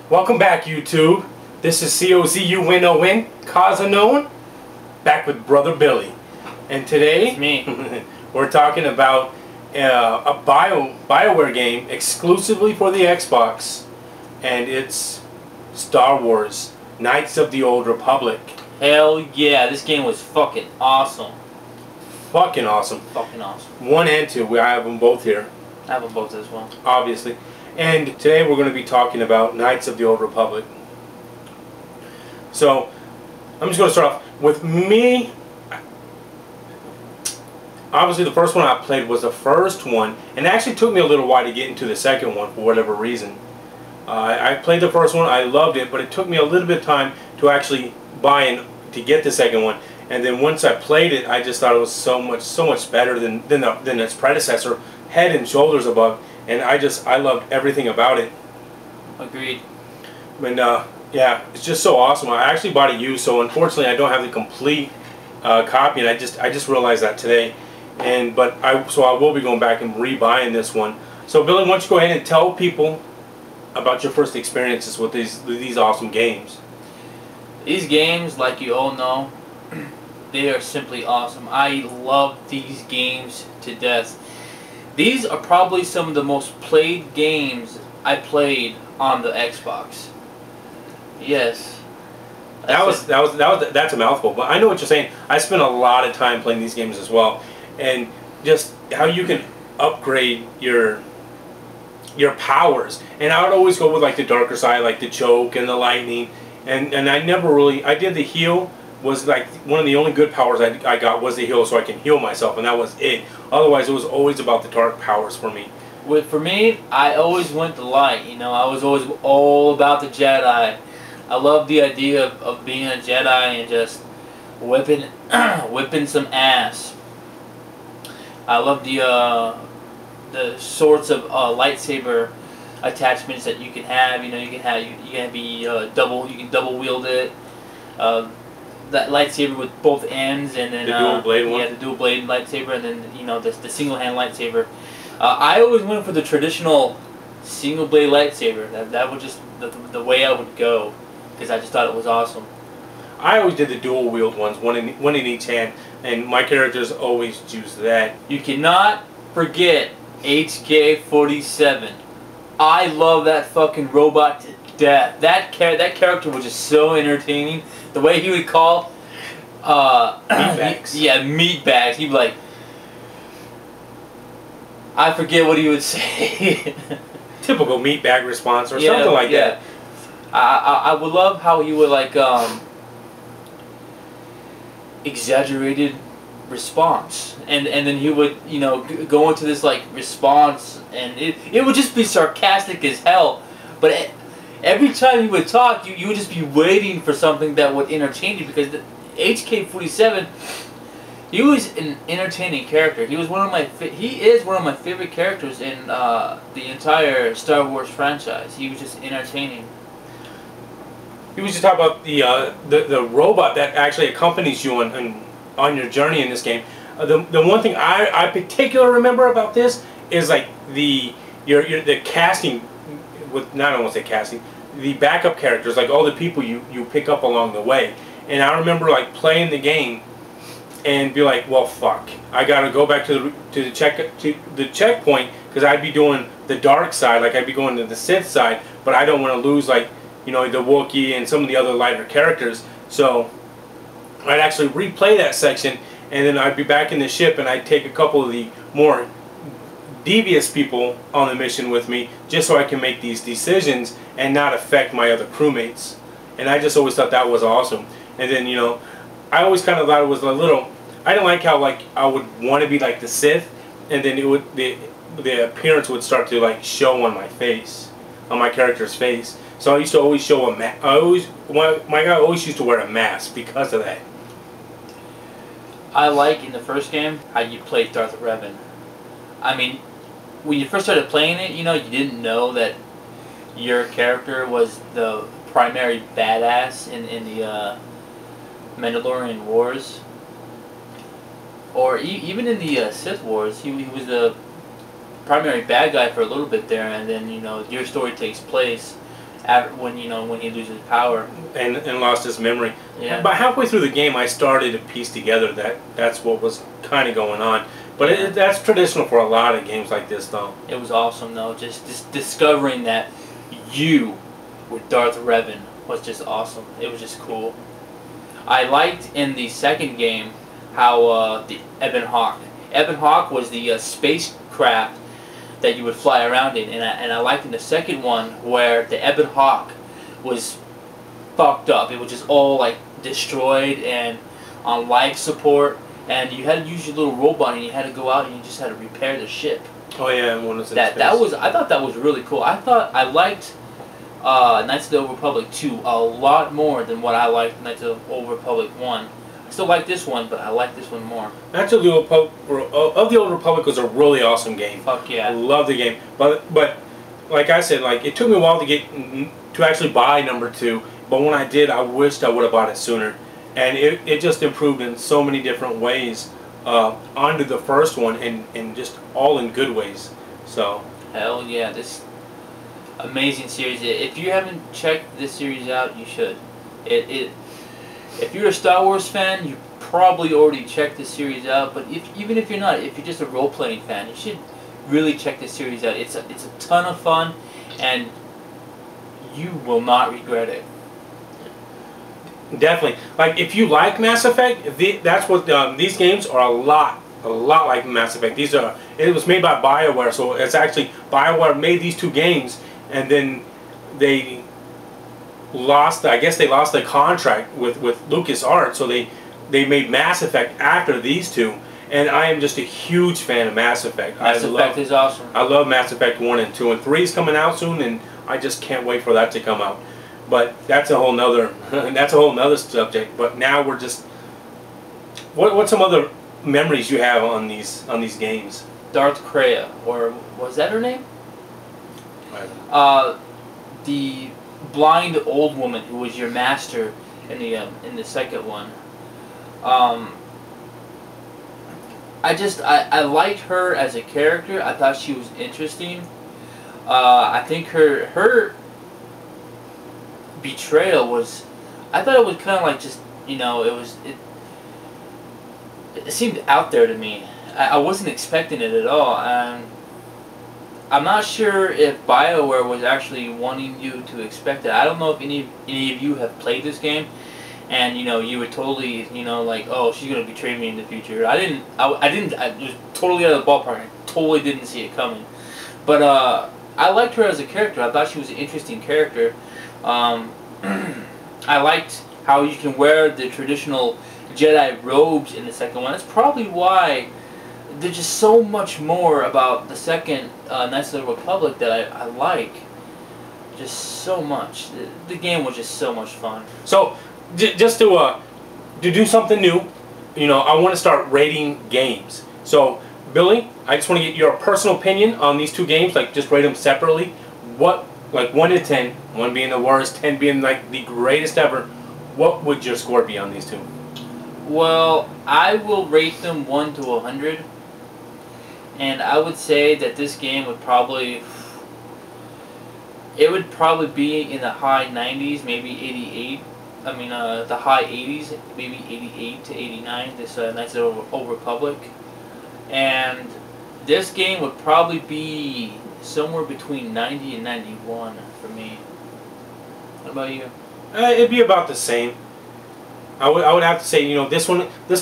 Welcome back, YouTube. This is Cozunon, Cozunon, back with Brother Billy. And today, It's me. we're talking about a Bioware game exclusively for the Xbox. And it's Star Wars, Knights of the Old Republic. Hell yeah, this game was fucking awesome. Fucking awesome. Fucking awesome. 1 and 2, I have them both here. I have them both as well. Obviously. And today we're going to be talking about Knights of the Old Republic. So, I'm just going to start off with me. Obviously the first one I played was the first one, and it actually took me a little while to get into the second one for whatever reason. I played the first one, I loved it, but it took me a little bit of time to actually buy and to get the second one. And then once I played it, I just thought it was so much better than its predecessor, head and shoulders above. And I loved everything about it. Agreed. And yeah, it's just so awesome. I actually bought it used, so unfortunately I don't have the complete copy, and I just realized that today. And so I will be going back and rebuying this one. So Billy, why don't you go ahead and tell people about your first experiences with these awesome games? These games, like you all know, they are simply awesome. I love these games to death. These are probably some of the most played games I played on the Xbox. Yes. That's a mouthful, but I know what you're saying. I spent a lot of time playing these games as well, and just how you can upgrade your powers. And I would always go with like the darker side, like the choke and the lightning, and I did the heal. Was like one of the only good powers I got was the heal, so I can heal myself, and that was it. Otherwise, it was always about the dark powers for me. For me, I always went the light. You know, I was always all about the Jedi. I love the idea of being a Jedi and just whipping some ass. I love the sorts of lightsaber attachments that you can have. You know, you can be you can double wield it. That lightsaber with both ends, and then the dual blade one. Yeah, the dual blade lightsaber, and then the single hand lightsaber. I always went for the traditional single blade lightsaber. That was just the way I would go, because I just thought it was awesome. I always did the dual wield ones, one in each hand, and my characters always choose that. You cannot forget HK-47. I love that fucking robot to death. That character was just so entertaining. The way he would call meatbags. Yeah, meatbags. He'd be like, I forget what he would say. Typical meatbag response or something like that. I would love how he would like exaggerated response, and then he would go into this like response, and it would just be sarcastic as hell, but every time he would talk, you would just be waiting for something that would entertain you, because the HK-47, he was an entertaining character. He is one of my favorite characters in the entire Star Wars franchise. He was just entertaining. We was just talking about the robot that actually accompanies you on your journey in this game. The one thing I particularly remember about this is like the casting. I don't want to say casting, the backup characters, like all the people you pick up along the way. And I remember like playing the game and be like, well, fuck, I gotta go back to the checkpoint, because I'd be doing the dark side, like I'd be going to the Sith side, but I don't want to lose like the Wookiee and some of the other lighter characters. So I'd actually replay that section, and then I'd be back in the ship, and I'd take a couple of the more devious people on the mission with me, just so I can make these decisions and not affect my other crewmates. And I just always thought that was awesome. And then I always kind of thought it was a little, I didn't like how like I would want to be like the Sith, and then the appearance would start to like show on my face, on my character's face. So I used to always show my guy always used to wear a mask because of that. I like in the first game how you played Darth Revan. I mean, when you first started playing it, you didn't know that your character was the primary badass in the Mandalorian Wars, or even in the Sith Wars. He was the primary bad guy for a little bit there, and then your story takes place when when he loses power and lost his memory. Yeah. But halfway through the game, I started to piece together that that's what was kind of going on. But that's traditional for a lot of games like this, though. It was awesome, though. Just discovering that you with Darth Revan was just awesome. It was just cool. I liked in the second game how the Ebon Hawk. Ebon Hawk was the spacecraft that you would fly around in, and I liked in the second one where the Ebon Hawk was fucked up. It was just all like destroyed and on life support, and you had to use your little robot and you had to go out and you just had to repair the ship. Oh yeah, and one was that was I thought that was really cool. I liked Knights of the Old Republic 2 a lot more than what I liked Knights of the Old Republic 1. I still like this one, but I like this one more. Knights of the Old Republic was a really awesome game. Fuck yeah. I love the game. But like I said, like it took me a while to actually buy number 2. But when I did, I wished I would have bought it sooner. And it just improved in so many different ways onto the first one, and just all in good ways. So hell yeah, this amazing series. If you haven't checked this series out, you should. If you're a Star Wars fan, you probably already checked this series out. But even if you're not, if you're just a role-playing fan, you should really check this series out. It's a ton of fun, and you will not regret it. Definitely. Like if you like Mass Effect, that's what these games are a lot like Mass Effect. It was made by Bioware, so it's actually Bioware made these two games, and then they lost. I guess they lost the contract with LucasArts, so they made Mass Effect after these two. And I am just a huge fan of Mass Effect. Mass Effect is awesome. I love Mass Effect 1 and 2, and 3 is coming out soon, and I just can't wait for that to come out. But that's a whole nother subject. But now we're just what's some other memories you have on these games? Darth Kreia, or was that her name? The blind old woman who was your master in the second one. I liked her as a character. I thought she was interesting. I think her betrayal was, I thought it was kind of like just, it seemed out there to me. I wasn't expecting it at all, and I'm not sure if BioWare was actually wanting you to expect it. I don't know if any of you have played this game, and you were totally like, oh, she's gonna betray me in the future. I was totally out of the ballpark. I totally didn't see it coming, but I liked her as a character. I thought she was an interesting character. I liked how you can wear the traditional Jedi robes in the second one. That's probably why there's just so much more about the second Knights of the Republic that I like. Just so much. The game was just so much fun. So, just to do something new, I want to start rating games. So, Billy, I just want to get your personal opinion on these two games. Like, just rate them separately. What, like 1 to 10, 1 being the worst, 10 being like the greatest ever. What would your score be on these two? Well, I will rate them 1 to 100. And I would say that this game would probably be in the high 90s, maybe 88. I mean, the high 80s, maybe 88 to 89. This Knights of the Old Republic, and this game would probably be somewhere between 90 and 91 for me. What about you? It'd be about the same. I would have to say, this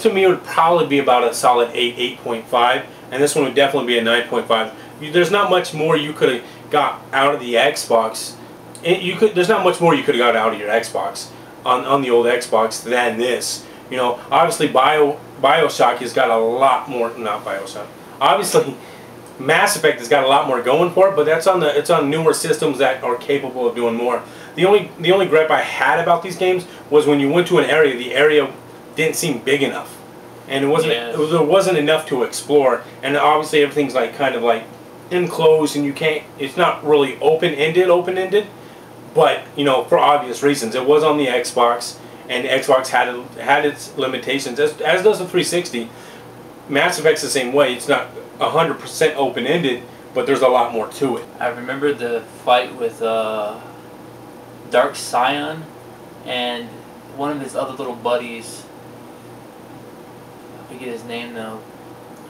to me would probably be about a solid 8.5. And this one would definitely be a 9.5. There's not much more you could have got out of the Xbox. There's not much more you could have got out of your Xbox on the old Xbox than this. Obviously Bioshock has got a lot more. Not Bioshock. Obviously, Mass Effect has got a lot more going for it, but it's on newer systems that are capable of doing more. The only gripe I had about these games was when you went to an area, the area didn't seem big enough. And there wasn't enough to explore, and obviously everything's like kind of like enclosed, and it's not really open-ended, but for obvious reasons. It was on the Xbox, and the Xbox had its limitations, as does the 360. Mass Effect's the same way. It's not 100% open-ended, but there's a lot more to it. I remember the fight with Dark Scion and one of his other little buddies. I forget his name though.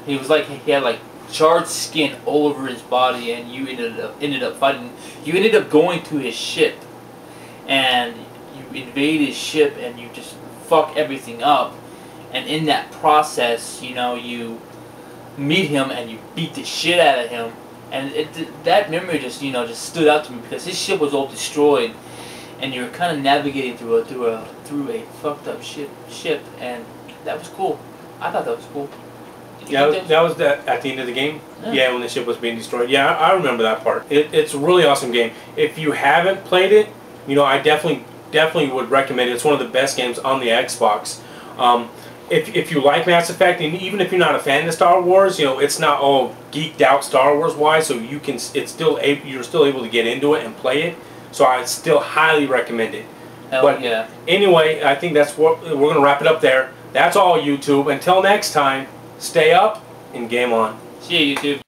He was like, he had like charred skin all over his body, and you ended up fighting. You ended up going to his ship, and you invade his ship, and you just fuck everything up. And in that process, you know, you meet him and you beat the shit out of him. And that memory just, you know, just stood out to me because his ship was all destroyed, and you were kind of navigating through a fucked up ship, and that was cool. I thought that was cool. Yeah, that was at the end of the game. Yeah, when the ship was being destroyed. Yeah, I remember that part. It's a really awesome game. If you haven't played it, you know, I definitely would recommend it. It's one of the best games on the Xbox. If you like Mass Effect, and even if you're not a fan of Star Wars, you know, it's not all geeked out Star Wars wise, so you can you're still able to get into it and play it. So I still highly recommend it. But yeah. Anyway, I think that's what we're going to wrap it up there. That's all, YouTube. Until next time, stay up and game on. See ya, YouTube.